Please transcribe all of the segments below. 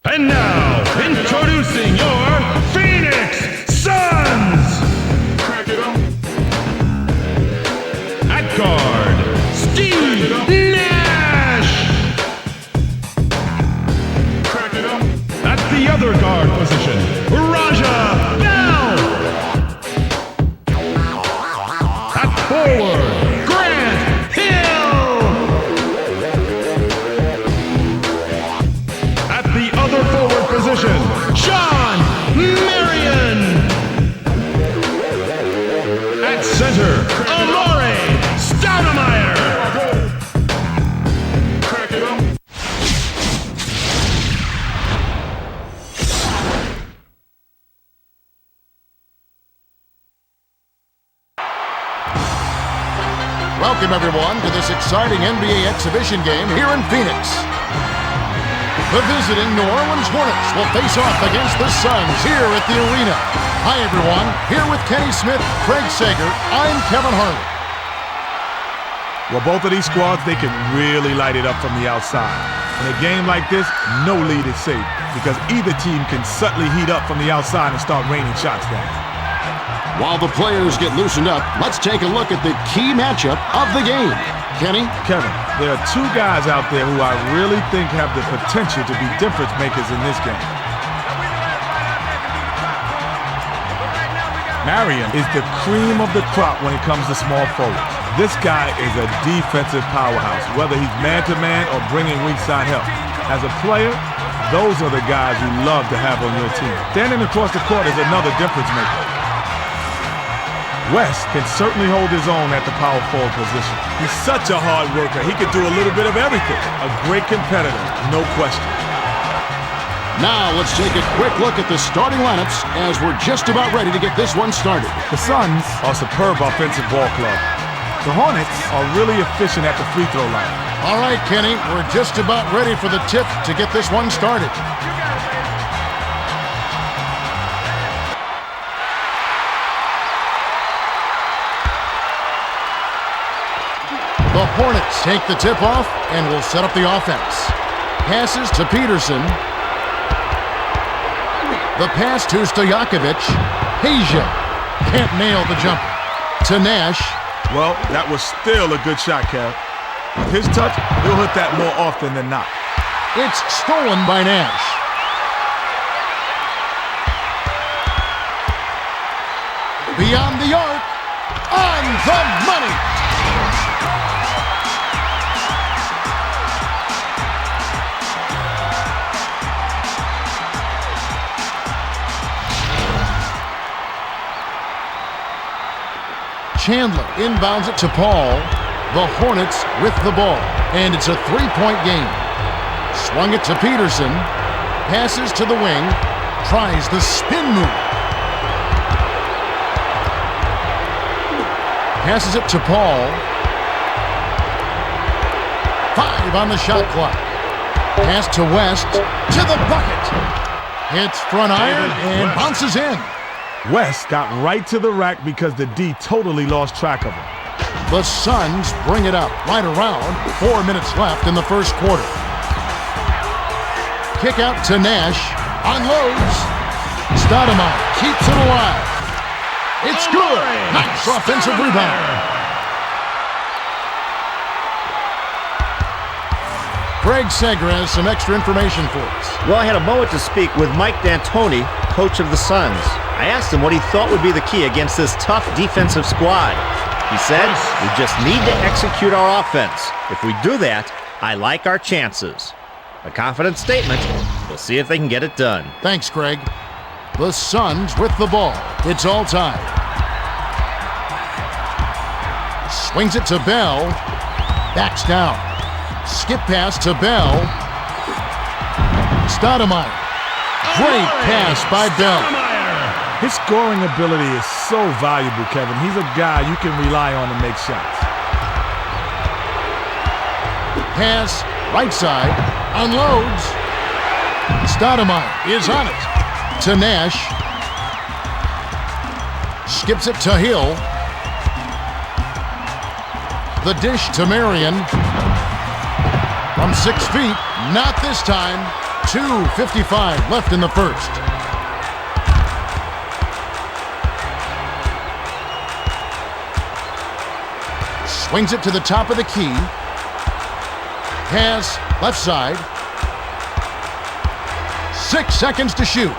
And now, introducing your Phoenix Suns! Crack it up. At guard, Steve Nash! Crack it up. At the other guard position, Raja Bell! At forward, Grant Hill! At the other forward position, Sean Marion! At center, Amore Stoudemire! Crack it up. Welcome, everyone, to this exciting NBA exhibition game here in Phoenix. The visiting New Orleans Hornets will face off against the Suns here at the arena. Hi, everyone. Here with Kenny Smith, Craig Sager, I'm Kevin Harlan. Well, both of these squads, they can really light it up from the outside. In a game like this, no lead is safe because either team can subtly heat up from the outside and start raining shots down. While the players get loosened up, let's take a look at the key matchup of the game. Kenny? Kevin, there are two guys out there who I really think have the potential to be difference makers in this game. Marion is the cream of the crop when it comes to small forwards. This guy is a defensive powerhouse, whether he's man-to-man or bringing weak side help. As a player, those are the guys you love to have on your team. Standing across the court is another difference maker. West can certainly hold his own at the power forward position. He's such a hard worker. He can do a little bit of everything. A great competitor, no question. Now let's take a quick look at the starting lineups as we're just about ready to get this one started. The Suns are a superb offensive ball club. The Hornets are really efficient at the free throw line. All right, Kenny, we're just about ready for the tip to get this one started. The Hornets take the tip off and will set up the offense. Passes to Peterson. The pass to Stojakovic. Haja can't nail the jumper. To Nash. Well, that was still a good shot, Kev. With his touch, he'll hit that more often than not. It's stolen by Nash. Beyond the arc. On the money. Chandler inbounds it to Paul. The Hornets with the ball. And it's a three-point game. Swung it to Peterson. Passes to the wing. Tries the spin move. Passes it to Paul. 5 on the shot clock. Pass to West. To the bucket. Hits front iron and bounces in. West got right to the rack because the D totally lost track of him. The Suns bring it up right around 4 minutes left in the first quarter. Kick out to Nash. Unloads. Stoudemire keeps it alive. It's good. Nice offensive rebound. Craig Sager has some extra information for us. Well, I had a moment to speak with Mike D'Antoni, coach of the Suns. I asked him what he thought would be the key against this tough defensive squad. He said, we just need to execute our offense. If we do that, I like our chances. A confident statement. We'll see if they can get it done. Thanks, Craig. The Suns with the ball. It's all time. Swings it to Bell. Backs down. Skip pass to Bell. Stoudemire. Great pass by Bell. His scoring ability is so valuable, Kevin. He's a guy you can rely on to make shots. Pass, right side, unloads. Stoudemire is on it. To Nash. Skips it to Hill. The dish to Marion. From 6 feet, not this time. 2:55 left in the first. Swings it to the top of the key. Pass left side. 6 seconds to shoot.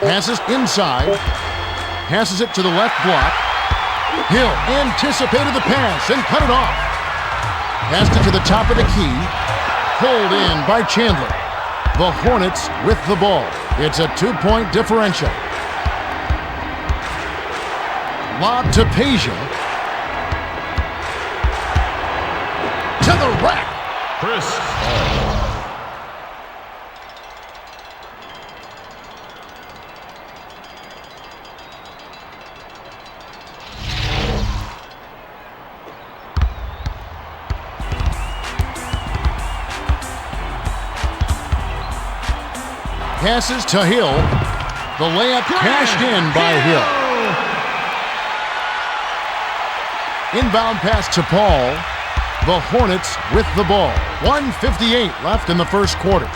Passes inside. Passes it to the left block. Hill anticipated the pass and cut it off. Passed it to the top of the key. Pulled in by Chandler. The Hornets with the ball. It's a 2-point differential. Lob to Peja. To the rack. Chris Paul. Passes to Hill. The layup cashed in by Hill. Inbound pass to Paul. The Hornets with the ball. 1:58 left in the first quarter.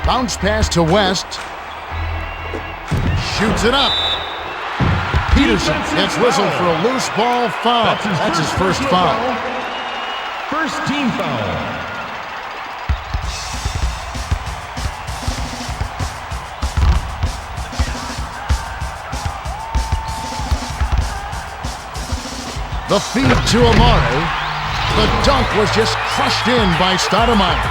Bounce pass to West. Shoots it up. Peterson gets whistled for a loose ball foul. That's his first foul. First team foul. The feed to Amare. The dunk was just crushed in by Stoudemire.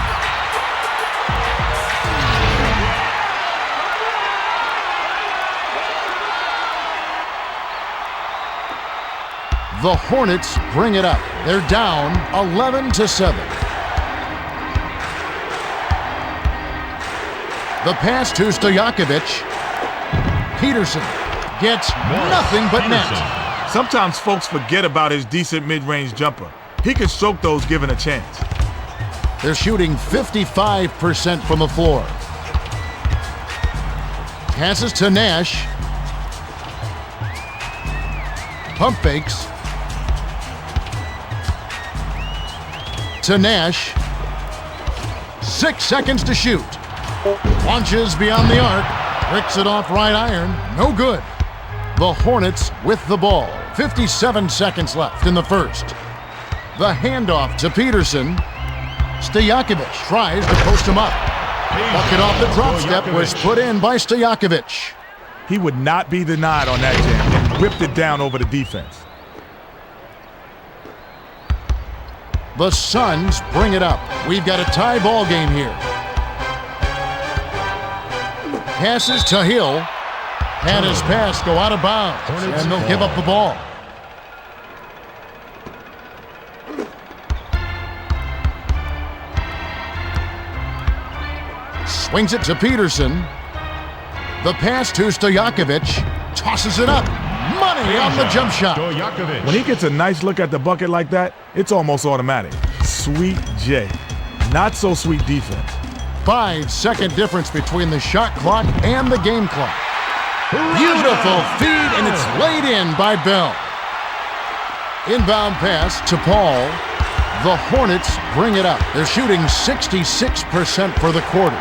The Hornets bring it up. They're down 11-7. The pass to Stojakovic. Peterson gets nothing but net. Sometimes folks forget about his decent mid-range jumper. He can stroke those given a chance. They're shooting 55% from the floor. Passes to Nash. Pump fakes. To Nash. 6 seconds to shoot. Launches beyond the arc. Ricks it off right iron. No good. The Hornets with the ball. 57 seconds left in the first. The handoff to Peterson. Stojakovic tries to post him up. Bucket off the drop step was put in by Stojakovic. He would not be denied on that jam and whipped it down over the defense. The Suns bring it up. We've got a tie ball game here. Passes to Hill. Had his pass go out of bounds, and they'll give up the ball. Swings it to Peterson. The pass to Stojakovic. Tosses it up. Money on the jump shot. When he gets a nice look at the bucket like that, it's almost automatic. Sweet J. Not so sweet defense. 5-second difference between the shot clock and the game clock. Beautiful feed, and it's laid in by Bell. Inbound pass to Paul. The Hornets bring it up. They're shooting 66% for the quarter.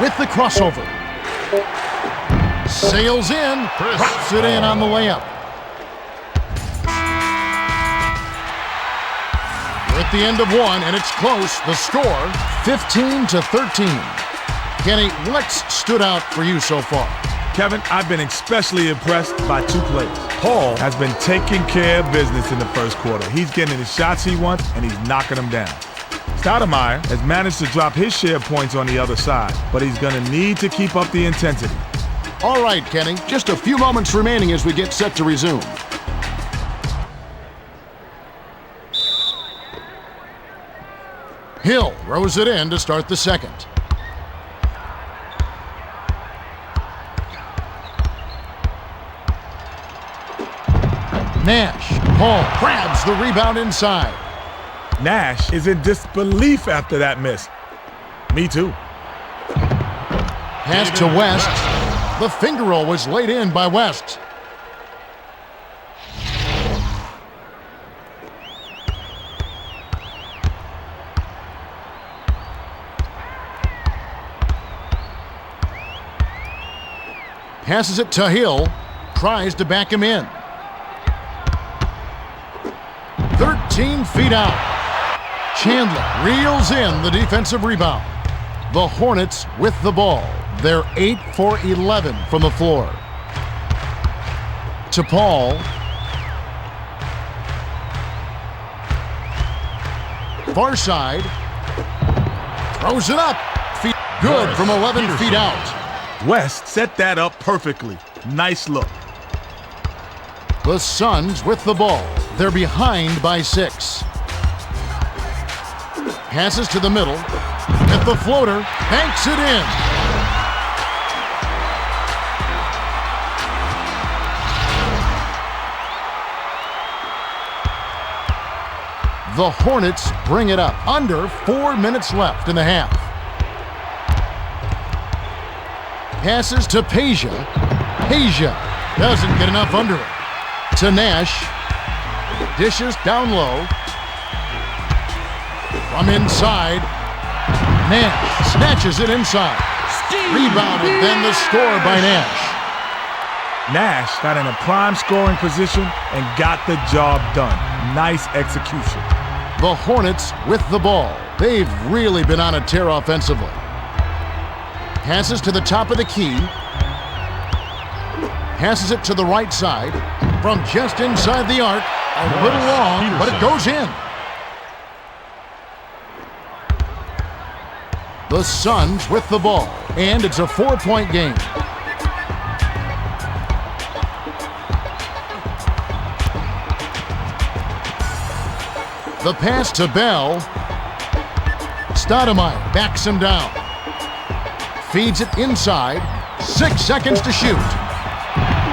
With the crossover. Sails in, drops it in on the layup. We're at the end of one, and it's close. The score, 15-13. Kenny, what's stood out for you so far? Kevin, I've been especially impressed by two players. Paul has been taking care of business in the first quarter. He's getting the shots he wants, and he's knocking them down. Stoudemire has managed to drop his share of points on the other side, but he's going to need to keep up the intensity. All right, Kenny, just a few moments remaining as we get set to resume. Hill rows it in to start the second. Nash, Paul grabs the rebound inside. Nash is in disbelief after that miss. Me too. Pass to West. The finger roll was laid in by West. Passes it to Hill. Tries to back him in. 13 feet out. Chandler reels in the defensive rebound. The Hornets with the ball. They're 8 for 11 from the floor. To Paul. Far side. Throws it up. Good from 11 feet out. West set that up perfectly. Nice look. The Suns with the ball. They're behind by 6. Passes to the middle. At the floater. Banks it in. The Hornets bring it up. Under 4 minutes left in the half. Passes to Peja. Peja doesn't get enough under it. To Nash. Dishes down low. From inside. Nash snatches it inside. Rebounded, then the score by Nash. Nash got in a prime scoring position and got the job done. Nice execution. The Hornets with the ball. They've really been on a tear offensively. Passes to the top of the key. Passes it to the right side. From just inside the arc. A little long, but it goes in. The Suns with the ball. And it's a 4-point game. The pass to Bell. Stoudemire backs him down. Feeds it inside. 6 seconds to shoot.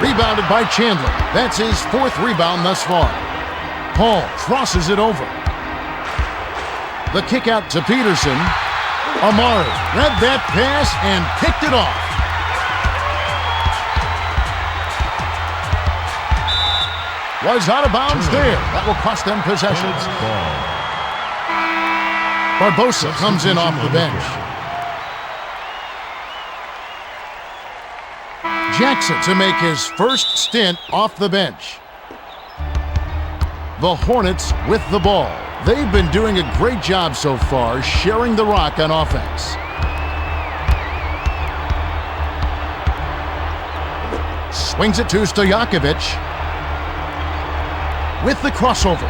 Rebounded by Chandler. That's his 4th rebound thus far. Paul crosses it over. The kick out to Peterson. Amari read that pass and picked it off. Was out of bounds there. That will cost them possession. Barbosa comes in off the bench. Jackson to make his first stint off the bench. The Hornets with the ball. They've been doing a great job so far sharing the rock on offense. Swings it to Stojakovic. With the crossover.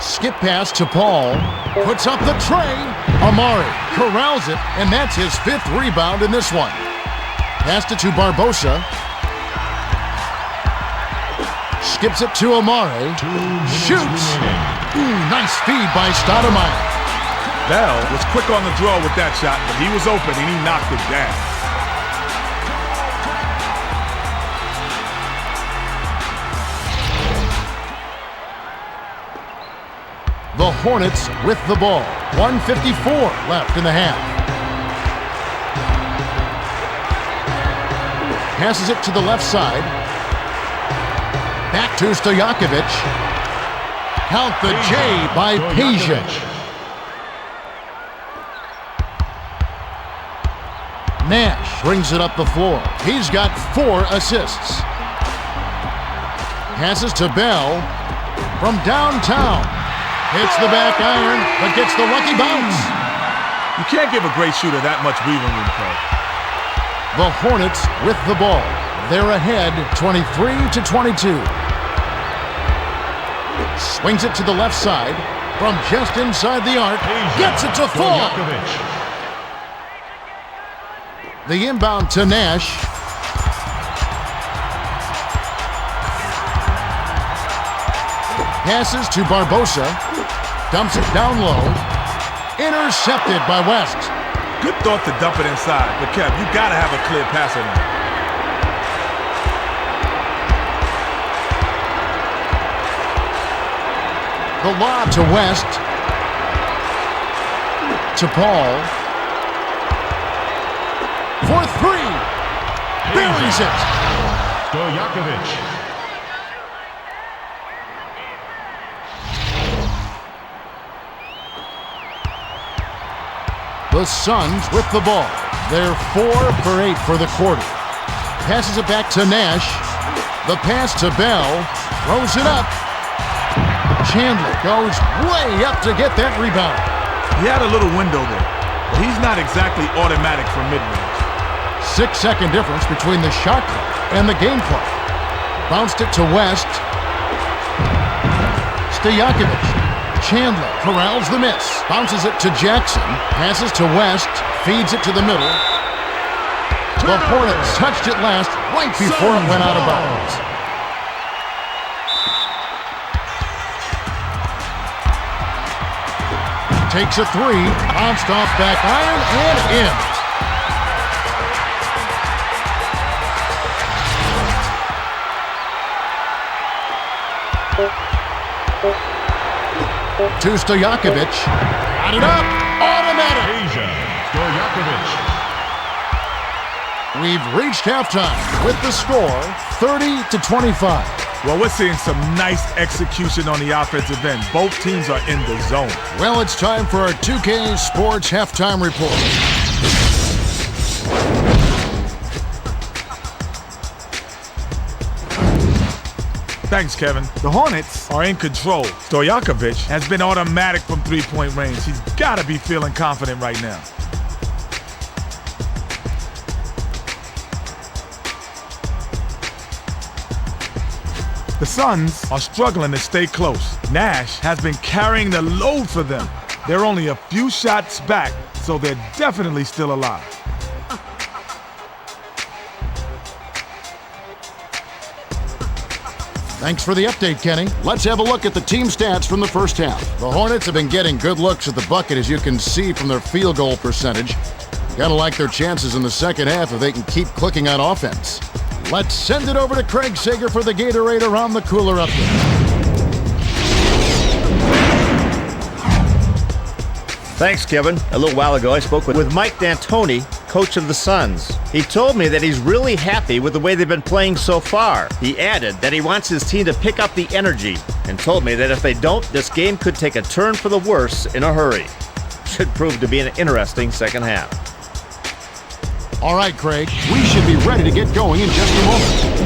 Skip pass to Paul. Puts up the tray. Amari corrals it, and that's his 5th rebound in this one. Passed it to Barbosa. Skips it to Amari. Shoots. Nice feed by Stoudemire. Bell was quick on the draw with that shot, but he was open and he knocked it down. The Hornets with the ball. 1:54 left in the half. Passes it to the left side. Back to Stojakovic. Count the J by Peja. Nash brings it up the floor. He's got 4 assists. Passes to Bell from downtown. Hits the back iron, but gets the lucky bounce. You can't give a great shooter that much breathing room, Cole. The Hornets with the ball. They're ahead 23-22. Swings it to the left side. From just inside the arc. Gets it to fall. The inbound to Nash. Passes to Barbosa. Dumps it down low. Intercepted by West. Good thought to dump it inside, but Kev, you gotta have a clear passer now. The lob to West. To Paul. for three. Buries it. Stojakovic. The Suns with the ball. They're 4 for 8 for the quarter. Passes it back to Nash. The pass to Bell. Throws it up. Chandler goes way up to get that rebound. He had a little window there, but he's not exactly automatic for mid-range. 6-second difference between the shot clock and the game clock. Bounced it to West. Stojakovic. Chandler corrals the miss. Bounces it to Jackson. Passes to West. Feeds it to the middle. The Hornets touched it last right before it went out of bounds. Takes a three. Bounced off back iron and in. To Stojakovic. Got it up. Automatic. Asia. Stojakovic. We've reached halftime with the score 30-25. Well, we're seeing some nice execution on the offensive end. Both teams are in the zone. Well, it's time for our 2K Sports Halftime Report. Thanks, Kevin. The Hornets are in control. Stojakovic has been automatic from three-point range. He's got to be feeling confident right now. The Suns are struggling to stay close. Nash has been carrying the load for them. They're only a few shots back, so they're definitely still alive. Thanks for the update, Kenny. Let's have a look at the team stats from the first half. The Hornets have been getting good looks at the bucket, as you can see from their field goal percentage. Gotta like their chances in the second half if they can keep clicking on offense. Let's send it over to Craig Sager for the Gatorade Around the Cooler update. Thanks, Kevin. A little while ago, I spoke with Mike D'Antoni, coach of the Suns. He told me that he's really happy with the way they've been playing so far. He added that he wants his team to pick up the energy and told me that if they don't, this game could take a turn for the worse in a hurry. Should prove to be an interesting second half. All right, Craig, we should be ready to get going in just a moment.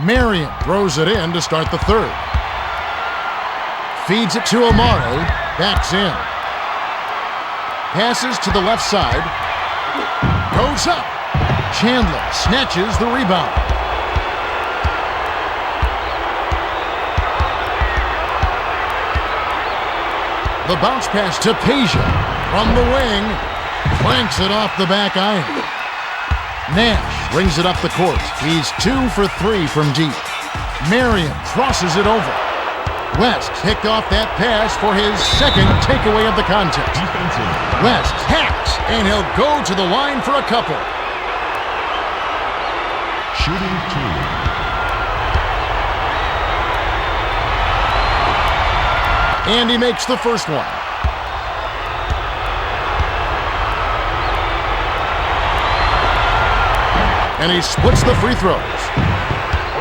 Marion throws it in to start the third. Feeds it to Amare, backs in. Passes to the left side. Goes up. Chandler snatches the rebound. The bounce pass to Peja from the wing. Cranks it off the back iron. Nash brings it up the court. He's 2 for 3 from deep. Marion crosses it over. West picked off that pass for his second takeaway of the contest. Defensive. West hacks, and he'll go to the line for a couple. Shooting 2. And he makes the first one. And he splits the free throws.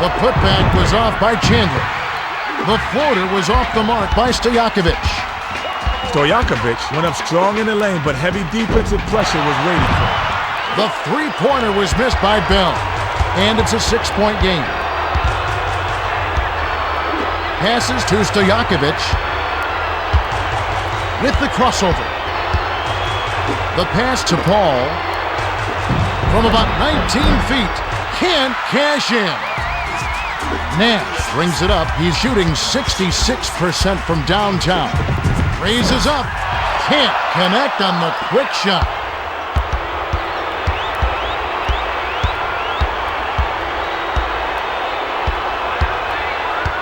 The putback was off by Chandler. The floater was off the mark by Stojakovic. Stojakovic went up strong in the lane, but heavy defensive pressure was waiting for him. The three-pointer was missed by Bell, and it's a 6-point game. Passes to Stojakovic with the crossover. The pass to Paul from about 19 feet. Can't cash in. Nash brings it up. He's shooting 66% from downtown. Raises up. Can't connect on the quick shot.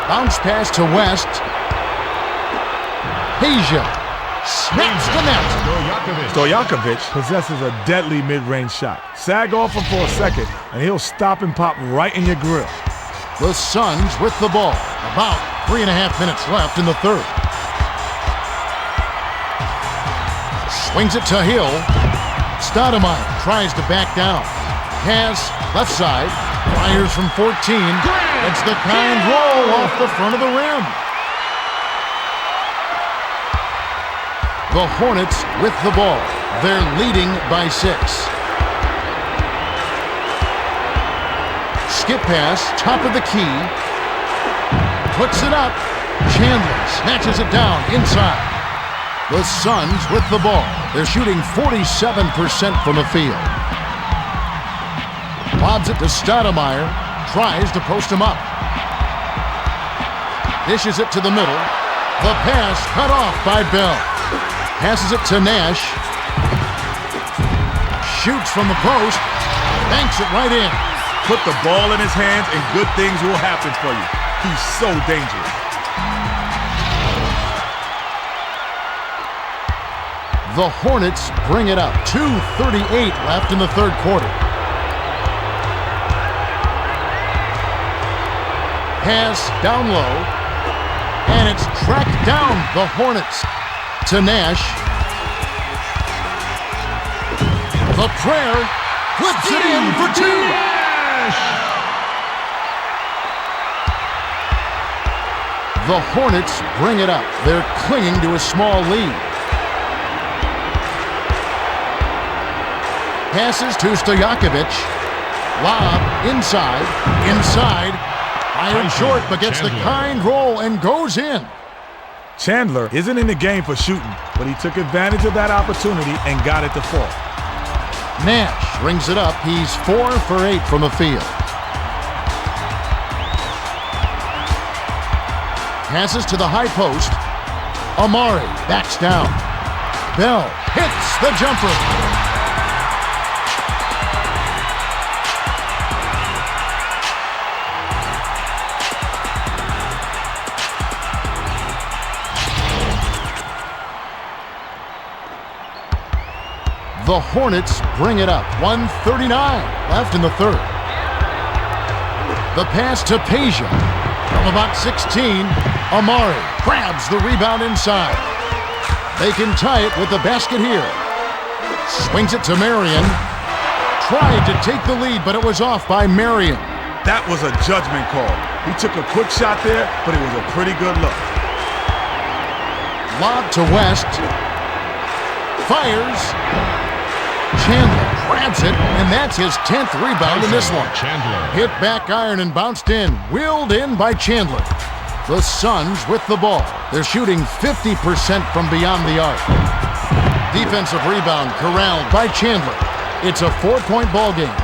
Bounce pass to West. Peja Snaps the net. Stojakovic possesses a deadly mid-range shot. Sag off him for a second, and he'll stop and pop right in your grill. The Suns with the ball. About 3.5 minutes left in the third. Swings it to Hill. Stoudemire tries to back down. Pass left side. Fires from 14. It's the kind roll off the front of the rim. The Hornets with the ball. They're leading by 6. Skip pass, top of the key. Puts it up. Chandler snatches it down inside. The Suns with the ball. They're shooting 47% from the field. Lobs it to Stoudemire. Tries to post him up. Dishes it to the middle. The pass cut off by Bell. Passes it to Nash. Shoots from the post. Banks it right in. Put the ball in his hands and good things will happen for you. He's so dangerous. The Hornets bring it up. 2:38 left in the third quarter. Pass down low. And it's tracked down. The Hornets to Nash. The prayer flips it in for 2. The Hornets bring it up. They're clinging to a small lead. Passes to Stojakovic. Lob inside. Fired short, but gets the kind roll and goes in. Chandler isn't in the game for shooting, but he took advantage of that opportunity and got it to fall. Nash rings it up. He's 4 for 8 from the field. Passes to the high post. Amari backs down. Bell hits the jumper. The Hornets bring it up. 1:39 left in the third. The pass to Peja. From about 16, Amari grabs the rebound inside. They can tie it with the basket here. Swings it to Marion. Tried to take the lead, but it was off by Marion. That was a judgment call. He took a quick shot there, but it was a pretty good look. Lob to West. Fires. Chandler grabs it, and that's his 10th rebound in this one. Hit back iron and bounced in. Wheeled in by Chandler. The Suns with the ball. They're shooting 50% from beyond the arc. Defensive rebound corralled by Chandler. It's a 4-point ball game.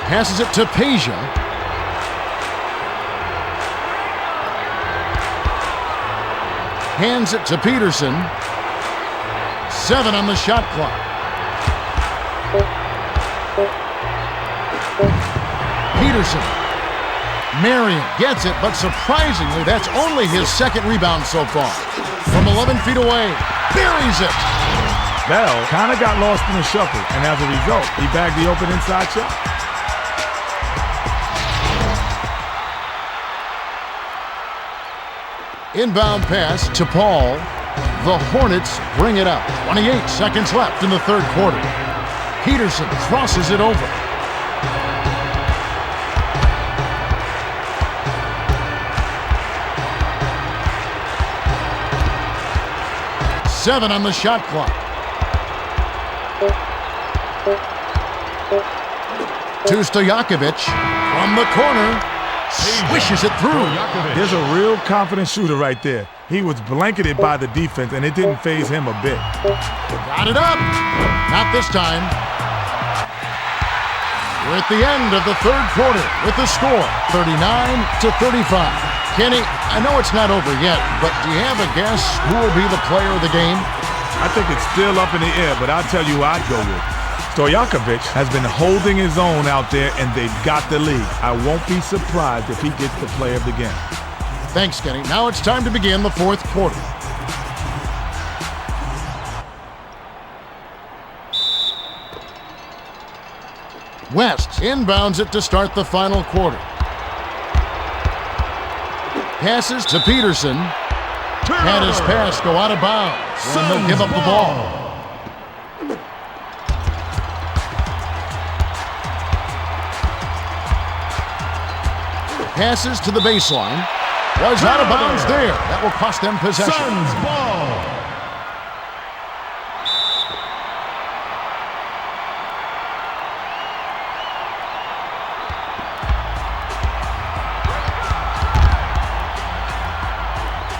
Passes it to Peja. Hands it to Peterson. 7 on the shot clock. Peterson. Marion gets it, but surprisingly, that's only his second rebound so far. From 11 feet away, buries it. Bell kind of got lost in the shuffle, and as a result, he bagged the open inside shot. Inbound pass to Paul. The Hornets bring it up. 28 seconds left in the third quarter. Peterson crosses it over. Seven on the shot clock. To Stojakovic from the corner. Swishes it through. There's a real confident shooter right there. He was blanketed by the defense, and it didn't faze him a bit. Got it up. Not this time. We're at the end of the third quarter with the score, 39-35. Kenny, I know it's not over yet, but do you have a guess who will be the player of the game? I think it's still up in the air, but I'll tell you who I'd go with. Stojakovic has been holding his own out there, and they've got the lead. I won't be surprised if he gets the play of the game. Thanks, Kenny. Now it's time to begin the fourth quarter. West inbounds it to start the final quarter. Passes to Peterson. Had his pass go out of bounds, and they'll give up the ball. Passes to the baseline. Was out of bounds there. That will cost them possession. Suns ball.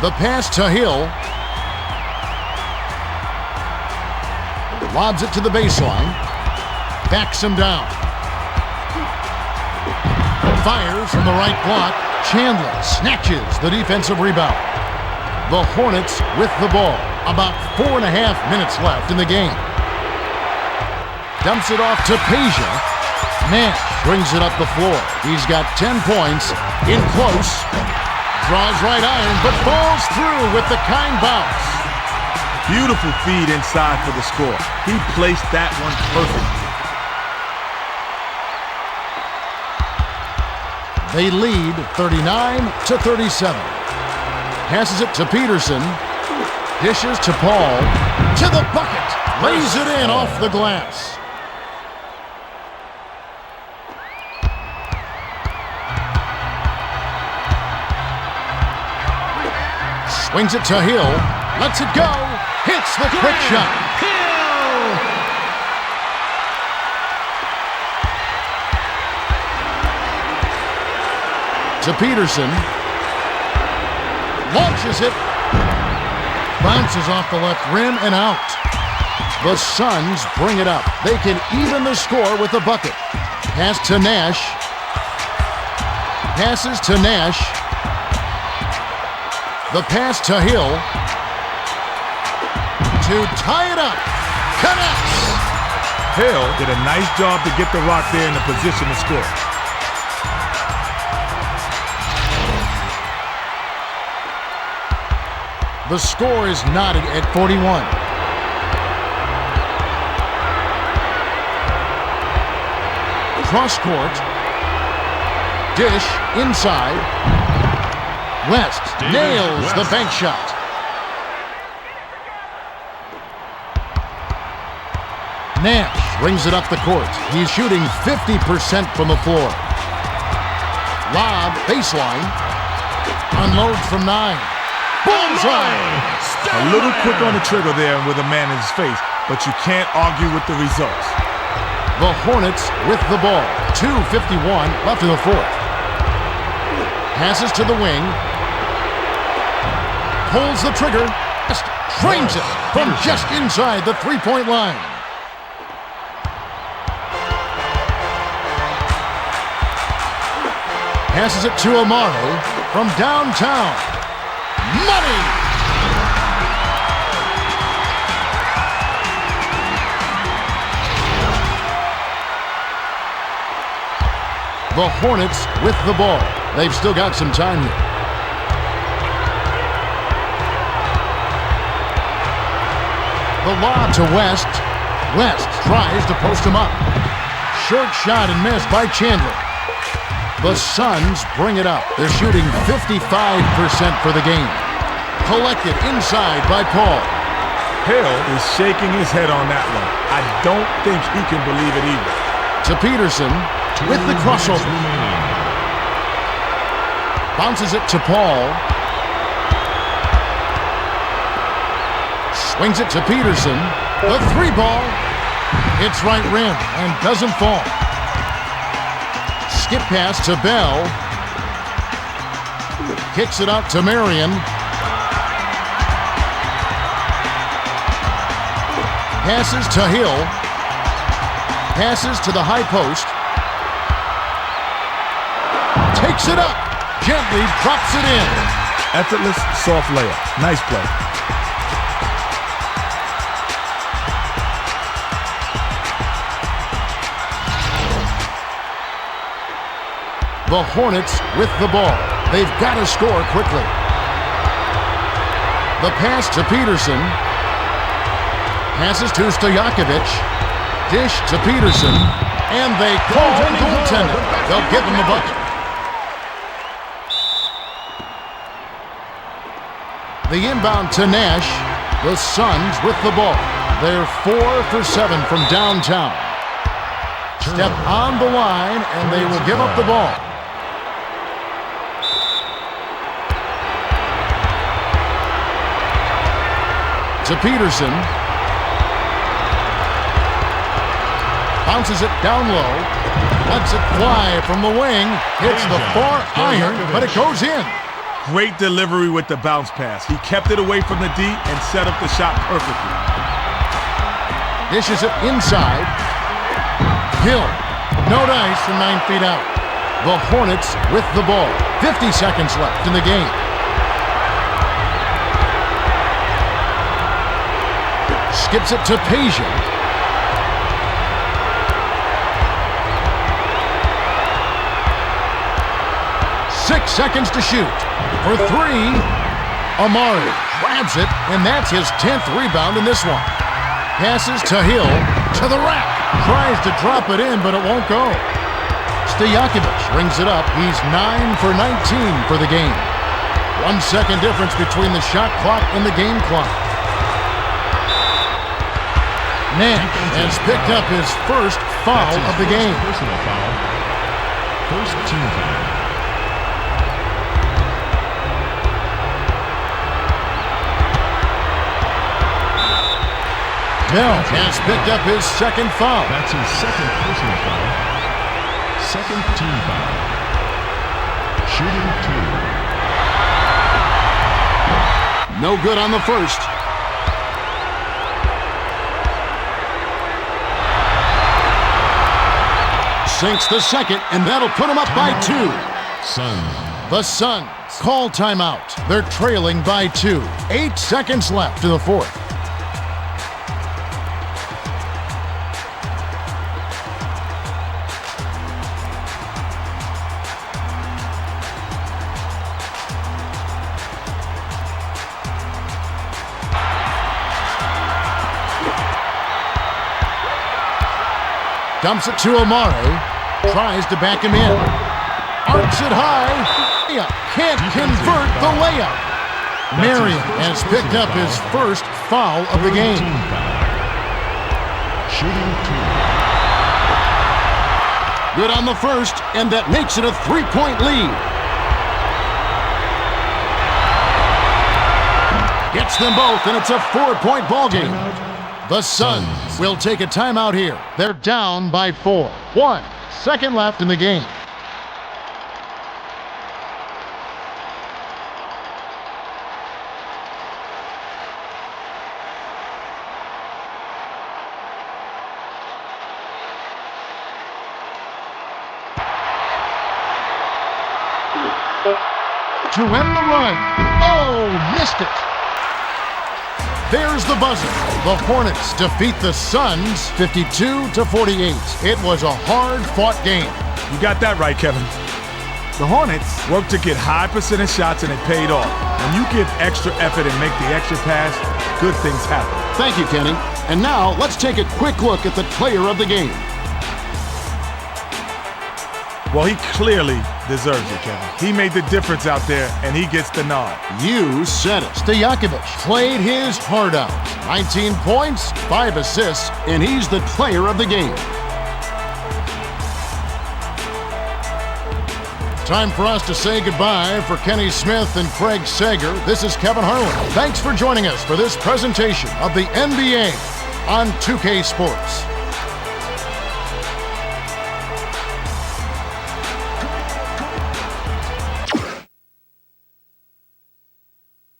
The pass to Hill. Lobs it to the baseline. Backs him down. Fires from the right block. Chandler snatches the defensive rebound. The Hornets with the ball. About 4.5 minutes left in the game. Dumps it off to Peja. Nash brings it up the floor. He's got 10 points. In close. Draws right iron, but falls through with the kind bounce. Beautiful feed inside for the score. He placed that one perfectly. They lead 39-37. Passes it to Peterson. Dishes to Paul. To the bucket. Lays it in off the glass. Swings it to Hill. Lets it go. Hits the quick shot. Hill. To Peterson. Launches it. Bounces off the left rim and out. The Suns bring it up. They can even the score with a bucket. Pass to Nash. Passes to Nash. The pass to Hill. To tie it up. Connects. Hill did a nice job to get the rock there in a position to score. The score is knotted at 41. Cross court. Dish inside. West nails the bank shot. Nash brings it up the court. He's shooting 50% from the floor. Lob, baseline. Unloads from 9. Bullseye! A little quick on the trigger there with a man in his face, but you can't argue with the results. The Hornets with the ball. 2:51 left in the fourth. Passes to the wing. Pulls the trigger. Trains it from just inside the three-point line. Passes it to Amaro from downtown. Money! The Hornets with the ball. They've still got some time here. The lob to West. West tries to post him up. Short shot and missed by Chandler. The Suns bring it up. They're shooting 55% for the game. Collected inside by Paul. Hill is shaking his head on that one. I don't think he can believe it either. To Peterson with the crossover. Bounces it to Paul. Swings it to Peterson. The three ball. It's right rim and doesn't fall. Skip pass to Bell. Kicks it out to Marion. Passes to Hill. Passes to the high post. Takes it up. Gently drops it in. Effortless, soft layup. Nice play. The Hornets with the ball. They've got to score quickly. The pass to Peterson. Passes to Stojakovic. Dish to Peterson. And they call goaltending. They'll give him the bucket. The inbound to Nash. The Suns with the ball. They're 4 for 7 from downtown. Step on the line, and they will give up the ball. To Peterson. Bounces it down low. Lets it fly from the wing. Hits the far iron, but it goes in. Great delivery with the bounce pass. He kept it away from the D and set up the shot perfectly. Dishes it inside. Hill. No dice from 9 feet out. The Hornets with the ball. 50 seconds left in the game. Skips it to Peja. Six seconds to shoot. For 3, Amari grabs it, and that's his 10th rebound in this one. Passes to Hill, to the rack. Tries to drop it in, but it won't go. Stojakovic rings it up. He's 9 for 19 for the game. 1 second difference between the shot clock and the game clock. Nash has picked up his first foul of the game. Personal foul. First team foul. Bell has picked up his second foul. That's his second personal foul. Second team foul. Shooting 2. No good on the first. Sinks the second, and that'll put him up by 2. Suns. The Suns call timeout. They're trailing by 2. 8 seconds left to the fourth. Dumps it to Amari. Tries to back him in. Arcs it high. Can't convert the layup. Marion has picked up his first foul of the game. Shooting 2. Good on the first, and that makes it a 3-point lead. Gets them both, and it's a 4-point ballgame. The Suns will take a timeout here. They're down by 4. 1 second left in the game. To end the run. Oh, missed it. There's the buzzer. The Hornets defeat the Suns 52-48. It was a hard-fought game. You got that right, Kevin. The Hornets worked to get high percentage shots, and it paid off. When you give extra effort and make the extra pass, good things happen. Thank you, Kenny. And now, let's take a quick look at the player of the game. Well, he clearly deserves it, Kevin. He made the difference out there, and he gets the nod. You said it. Stojakovic played his heart out. 19 points, 5 assists, and he's the player of the game. Time for us to say goodbye. For Kenny Smith and Craig Sager, this is Kevin Harlan. Thanks for joining us for this presentation of the NBA on 2K Sports.